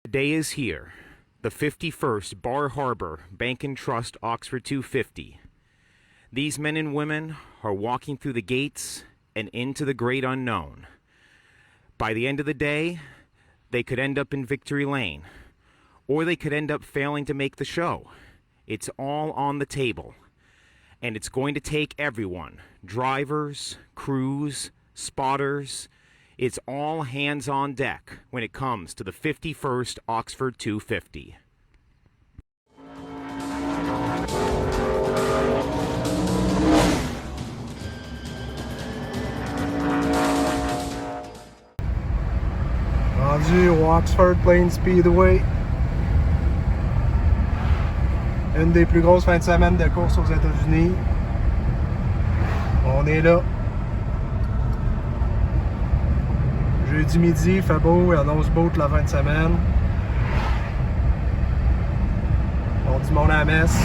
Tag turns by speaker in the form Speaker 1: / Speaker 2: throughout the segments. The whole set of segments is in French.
Speaker 1: The day is here, the 51st Bar Harbor Bank and Trust Oxford 250. These men and women are walking through the gates and into the great unknown. By the end of the day, they could end up in Victory Lane, or they could end up failing to make the show. It's all on the table, and it's going to take everyone, drivers, crews, spotters. It's all hands on deck when it comes to the 51st Oxford 250.
Speaker 2: Rendu au Oxford Plains Speedway. Une des plus grosses fins de semaine de course aux États-Unis. On est là. Jeudi midi, il fait beau, il annonce beau toute la fin de semaine. On dit monde à la messe.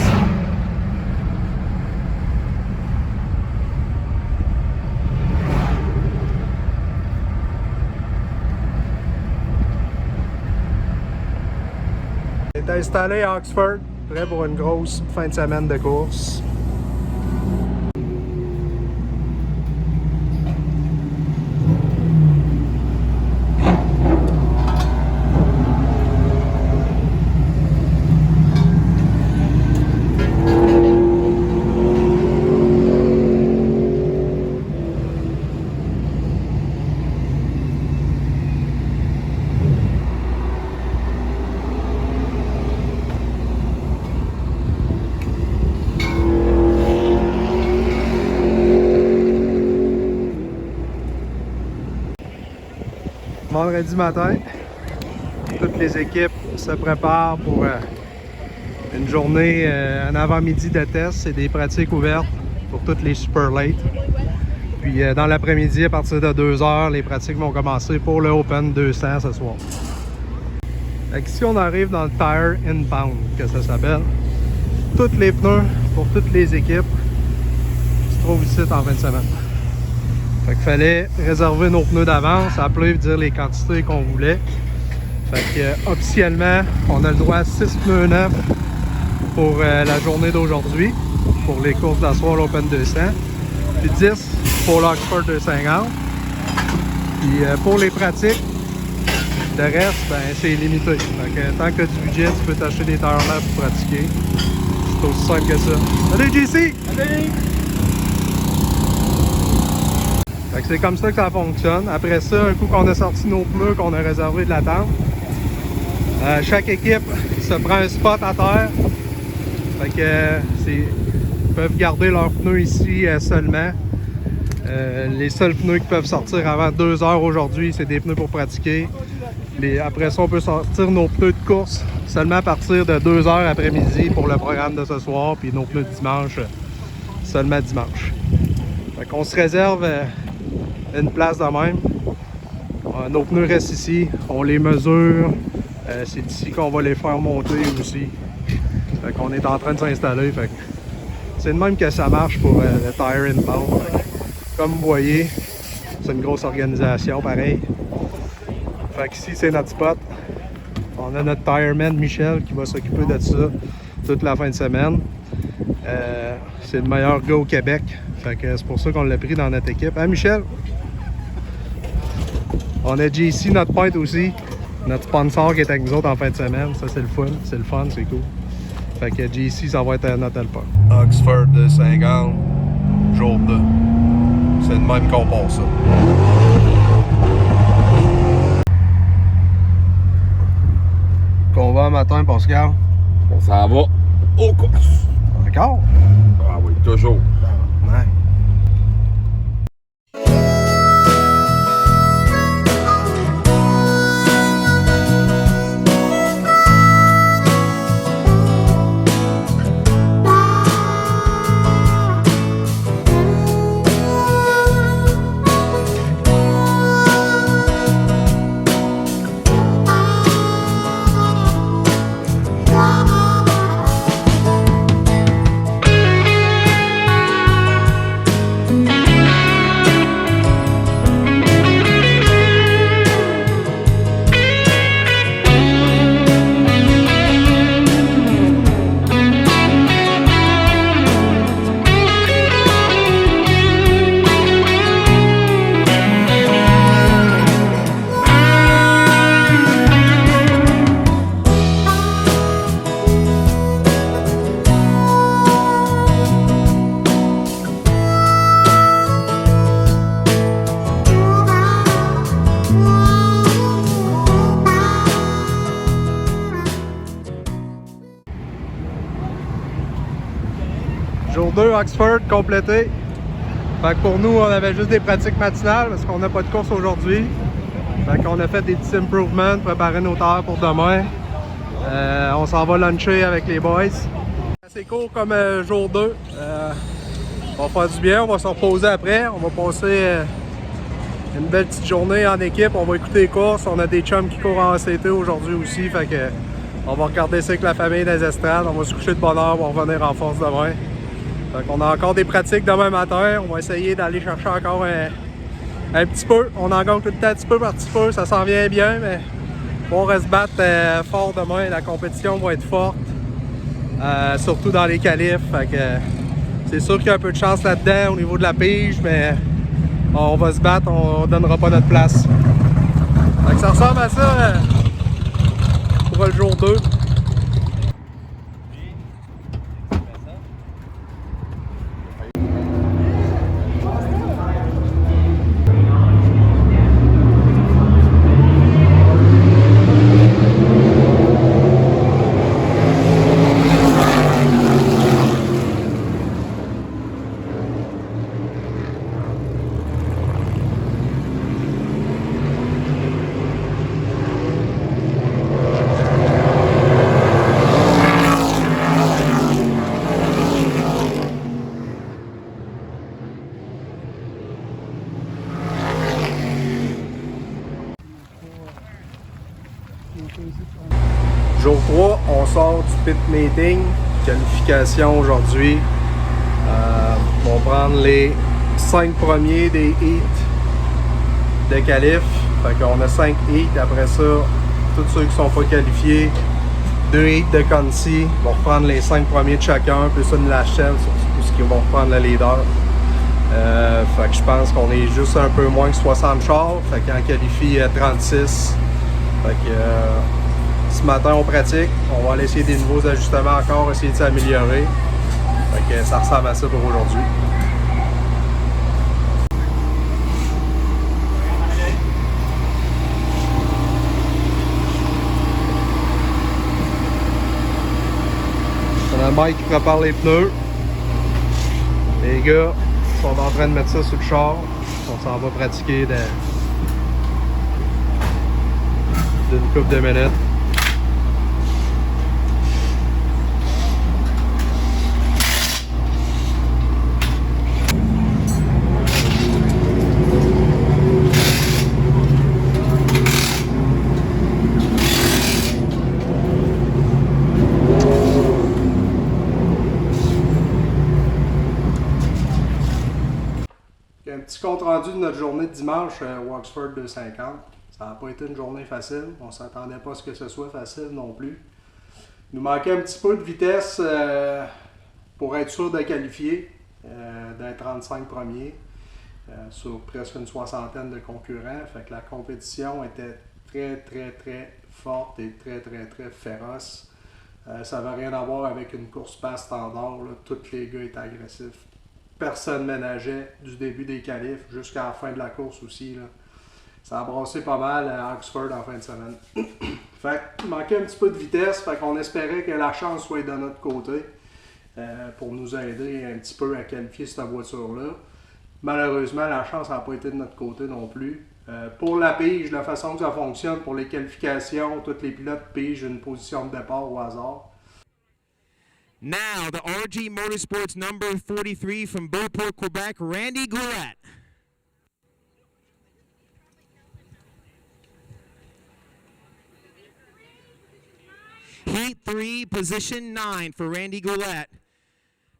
Speaker 2: On est installé à Oxford, prêt pour une grosse fin de semaine de course. Vendredi matin, toutes les équipes se préparent pour une journée, un avant-midi de test et des pratiques ouvertes pour toutes les super late. Puis dans l'après-midi, à partir de 2h, les pratiques vont commencer pour le Open 200 ce soir. Ici, on arrive dans le Tire Inbound, que ça s'appelle. Tous les pneus pour toutes les équipes se trouvent ici en fin de semaine. Fait qu'il fallait réserver nos pneus d'avance, appeler et dire les quantités qu'on voulait. Fait que officiellement, on a le droit à 6 pneus neufs pour la journée d'aujourd'hui, pour les courses d'asseoir l'Open 200, puis 10 pour l'Oxford 250. Puis pour les pratiques, le reste, ben, c'est limité. Fait que tant que tu as du budget, tu peux t'acheter des tires neufs pour pratiquer. C'est aussi simple que ça. Salut JC! Salut! C'est comme ça que ça fonctionne. Après ça, un coup qu'on a sorti nos pneus, qu'on a réservé de la tente, chaque équipe se prend un spot à terre. Fait que ils peuvent garder leurs pneus ici seulement. Les seuls pneus qui peuvent sortir avant 2 heures aujourd'hui, c'est des pneus pour pratiquer. Après ça, on peut sortir nos pneus de course seulement à partir de 2 heures après-midi pour le programme de ce soir. Puis nos pneus de dimanche, seulement dimanche. Fait qu'on se réserve une place de même. Nos pneus restent ici, on les mesure, c'est ici qu'on va les faire monter aussi. Fait qu'on est en train de s'installer. C'est de même que ça marche pour le Tire Inbound. Comme vous voyez, c'est une grosse organisation pareil. Fait qu'ici c'est notre spot. On a notre tireman Michel qui va s'occuper de ça toute la fin de semaine. C'est le meilleur gars au Québec. Fait que c'est pour ça qu'on l'a pris dans notre équipe. Hein Michel? On a JC, notre peintre aussi, notre sponsor qui est avec nous autres en fin de semaine. Ça, c'est le fun, c'est cool. Fait que JC, ça va être notre helper. Oxford 250, jour 2. C'est le même qu'on passe ça. Qu'on va un matin, Pascal?
Speaker 3: On s'en va aux courses.
Speaker 2: Encore?
Speaker 3: Ah oui, toujours.
Speaker 2: Ouais. 2 Oxford complété. Fait que pour nous, on avait juste des pratiques matinales parce qu'on n'a pas de course aujourd'hui. Fait qu'on a fait des petits improvements, préparer nos terres pour demain. On s'en va luncher avec les boys. C'est court comme jour 2. On va faire du bien, on va se reposer après. On va passer une belle petite journée en équipe. On va écouter les courses. On a des chums qui courent en ACT aujourd'hui aussi. Fait que on va regarder ça avec la famille des estrades. On va se coucher de bonne heure, on va revenir en force demain. Fait qu'on a encore des pratiques demain matin. On va essayer d'aller chercher encore un petit peu. On en gagne tout le temps un petit peu par petit peu. Ça s'en vient bien, mais on va se battre fort demain. La compétition va être forte. Surtout dans les qualifs. Fait que c'est sûr qu'il y a un peu de chance là-dedans au niveau de la pige, mais on va se battre, on donnera pas notre place. Fait que ça ressemble à ça pour le jour 2. Jour 3, on sort du pit meeting, qualification aujourd'hui. On va prendre les 5 premiers des heats de qualif. Fait qu'on a 5 heats. Après ça, tous ceux qui ne sont pas qualifiés, 2 heats de Conti. On va reprendre les 5 premiers de chacun, plus une last chance sur ce qu'ils vont reprendre le leader. Fait que je pense qu'on est juste un peu moins que 60 chars. Fait qu'en qualifie 36. Fait que ce matin on pratique, on va aller essayer des nouveaux ajustements encore, essayer de s'améliorer. Fait que ça ressemble à ça pour aujourd'hui. On a Mike qui prépare les pneus. Les gars sont en train de mettre ça sur le char. On s'en va pratiquer d'une couple de minutes. Un petit compte rendu de notre journée de dimanche au Oxford 250. Ça n'a pas été une journée facile. On ne s'attendait pas à ce que ce soit facile non plus. Il nous manquait un petit peu de vitesse pour être sûr de qualifier, d'être 35 premiers sur presque une soixantaine de concurrents. Fait que la compétition était très forte et très féroce. Ça n'avait rien à voir avec une course passe standard. Là. Tous les gars étaient agressifs. Personne ménageait du début des qualifs jusqu'à la fin de la course aussi. Là. Ça a brassé pas mal à Oxford en fin de semaine. Fait qu'il manquait un petit peu de vitesse, fait qu'on espérait que la chance soit de notre côté pour nous aider un petit peu à qualifier cette voiture-là. Malheureusement, la chance n'a pas été de notre côté non plus. Pour la pige, la façon que ça fonctionne, pour les qualifications, tous les pilotes pigent une position de départ au hasard.
Speaker 1: Now, the RG Motorsports number 43 from Beauport, Quebec, Randy Goulet. Heat 3, position 9 for Randy Goulet.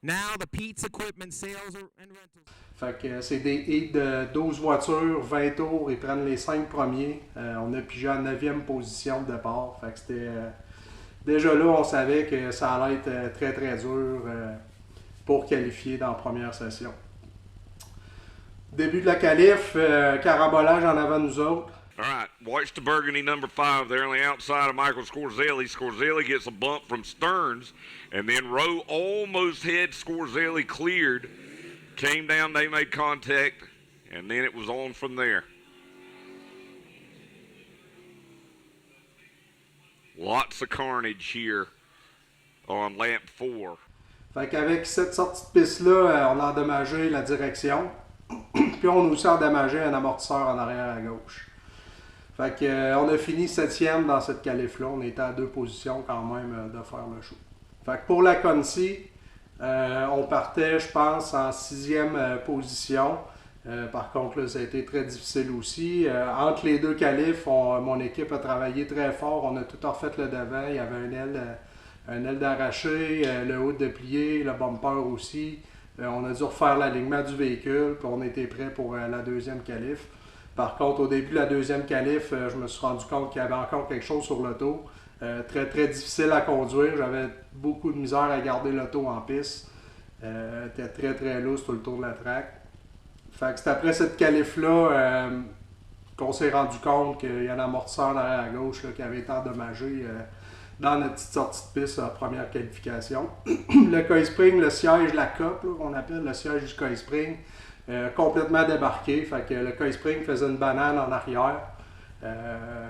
Speaker 1: Now, the Pete's Equipment Sales and Rentals.
Speaker 2: Fait que c'est des heats de 12 voitures, 20 tours, ils prennent les 5 premiers. On a pigé en 9e position de départ. Fait que c'était... déjà là, on savait que ça allait être très dur pour qualifier dans la première session. Début de la qualif, carambolage en avant de nous autres.
Speaker 3: All right, watch the Burgundy number 5 there on the outside of Michael Scorzelli. Scorzelli gets a bump from Stearns, and then Rowe almost had Scorzelli cleared. Came down, they made contact, and then it was on from there. Lots of carnage here on lap 4.
Speaker 2: Fait qu'avec cette sortie de piste-là, on a endommagé la direction. Puis on a aussi endommagé un amortisseur en arrière à gauche. Fait que, on a fini 7e dans cette qualif-là. On était à 2 positions quand même de faire le show. Fait que pour la Conci, on partait, je pense, en 6e position. Par contre, là, ça a été très difficile aussi. Entre les 2 qualifs, mon équipe a travaillé très fort. On a tout refait le devant. Il y avait un aile d'arraché, le haut de plié, le bumper aussi. On a dû refaire l'alignement du véhicule, puis on était prêt pour la 2e qualif. Par contre, au début de la 2e qualif, je me suis rendu compte qu'il y avait encore quelque chose sur l'auto. Très très difficile à conduire. J'avais beaucoup de misère à garder l'auto en piste. Était très très loose tout le tour de la track. Fait que c'est après cette qualif-là qu'on s'est rendu compte qu'il y a un amortisseur en arrière à gauche là, qui avait été endommagé dans notre petite sortie de piste à la première qualification. Le coil spring, le siège, la coque, qu'on appelle le siège du coil spring, complètement débarqué. Fait que le coil spring faisait une banane en arrière.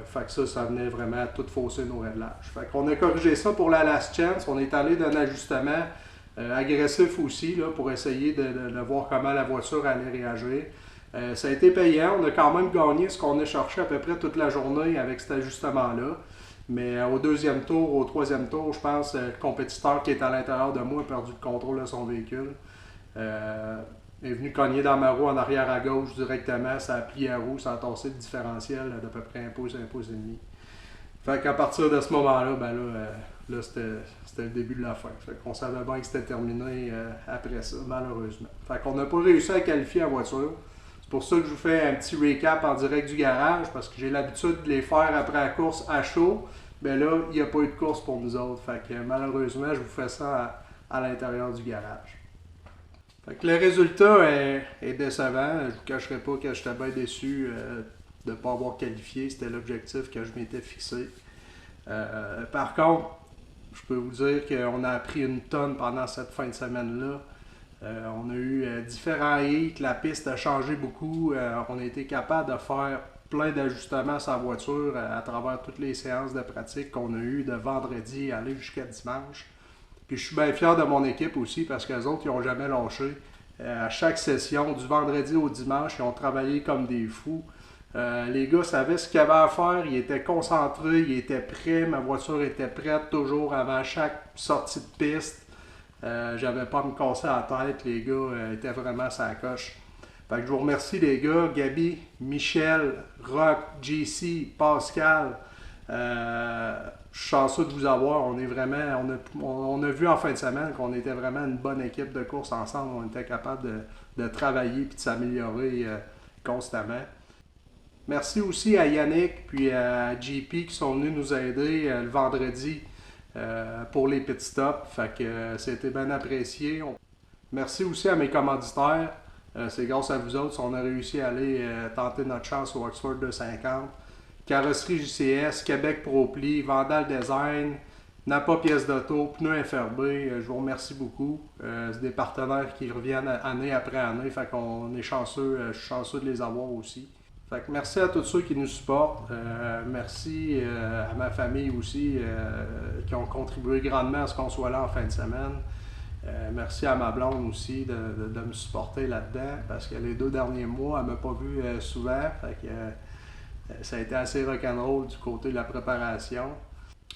Speaker 2: Fait que ça venait vraiment à tout fausser nos réglages. Fait qu'on a corrigé ça pour la last chance. On est allé d'un ajustement agressif aussi là, pour essayer de voir comment la voiture allait réagir. Ça a été payant. On a quand même gagné ce qu'on a cherché à peu près toute la journée avec cet ajustement-là. Mais au 2e tour, au 3e tour, je pense le compétiteur qui est à l'intérieur de moi a perdu le contrôle de son véhicule. Est venu cogner dans ma roue en arrière à gauche directement, ça a plié à roue, ça a tassé le différentiel d'à peu près 1 pouce et demi. Fait qu'à partir de ce moment-là, là c'était le début de la fin. Fait qu'on savait bien que c'était terminé après ça, malheureusement. Fait qu'on n'a pas réussi à qualifier la voiture. C'est pour ça que je vous fais un petit recap en direct du garage, parce que j'ai l'habitude de les faire après la course à chaud. Mais là, il n'y a pas eu de course pour nous autres. Fait que malheureusement, je vous fais ça à l'intérieur du garage. Fait que le résultat est décevant. Je ne vous cacherai pas que j'étais bien déçu de ne pas avoir qualifié. C'était l'objectif que je m'étais fixé. Par contre, je peux vous dire qu'on a appris une tonne pendant cette fin de semaine-là. On a eu différents hits, la piste a changé beaucoup. On a été capable de faire plein d'ajustements à sa voiture à travers toutes les séances de pratique qu'on a eues de vendredi à aller jusqu'à dimanche. Puis je suis bien fier de mon équipe aussi parce qu'eux autres, ils n'ont jamais lâché. À chaque session, du vendredi au dimanche, ils ont travaillé comme des fous. Les gars savaient ce qu'ils avaient à faire, ils étaient concentrés, ils étaient prêts, ma voiture était prête toujours avant chaque sortie de piste. J'avais pas à me casser la tête, les gars étaient vraiment sur la coche. Fait que je vous remercie les gars, Gabi, Michel, Rock, JC, Pascal. Je suis chanceux de vous avoir. On a vu en fin de semaine qu'on était vraiment une bonne équipe de course ensemble. On était capable de travailler et de s'améliorer constamment. Merci aussi à Yannick puis à JP qui sont venus nous aider le vendredi pour les pit stops. Fait que c'était bien apprécié. Merci aussi à mes commanditaires. C'est grâce à vous autres on a réussi à aller tenter notre chance au Oxford 250. Carrosserie JCS, Québec ProPli, Vandal Design, Napa Pièces d'auto, Pneus FRB, je vous remercie beaucoup. C'est des partenaires qui reviennent année après année, fait qu'on est chanceux, je suis chanceux de les avoir aussi. Fait que merci à tous ceux qui nous supportent, merci à ma famille aussi qui ont contribué grandement à ce qu'on soit là en fin de semaine. Merci à ma blonde aussi de me supporter là-dedans parce que les 2 derniers mois, elle ne m'a pas vu souvent. Fait que, ça a été assez rock'n'roll du côté de la préparation.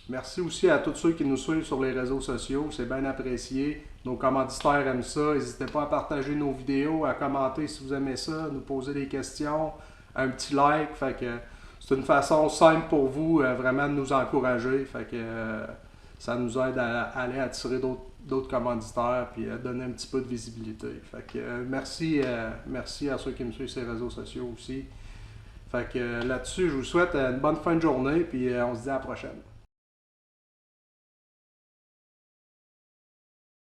Speaker 2: Merci aussi à tous ceux qui nous suivent sur les réseaux sociaux, c'est bien apprécié. Nos commanditaires aiment ça, n'hésitez pas à partager nos vidéos, à commenter si vous aimez ça, nous poser des questions, un petit like. Fait que c'est une façon simple pour vous vraiment de nous encourager. Fait que ça nous aide à aller attirer d'autres commanditaires et à donner un petit peu de visibilité. Fait que merci à ceux qui me suivent sur les réseaux sociaux aussi. Fait que là-dessus, je vous souhaite une bonne fin de journée, puis on se dit à la prochaine.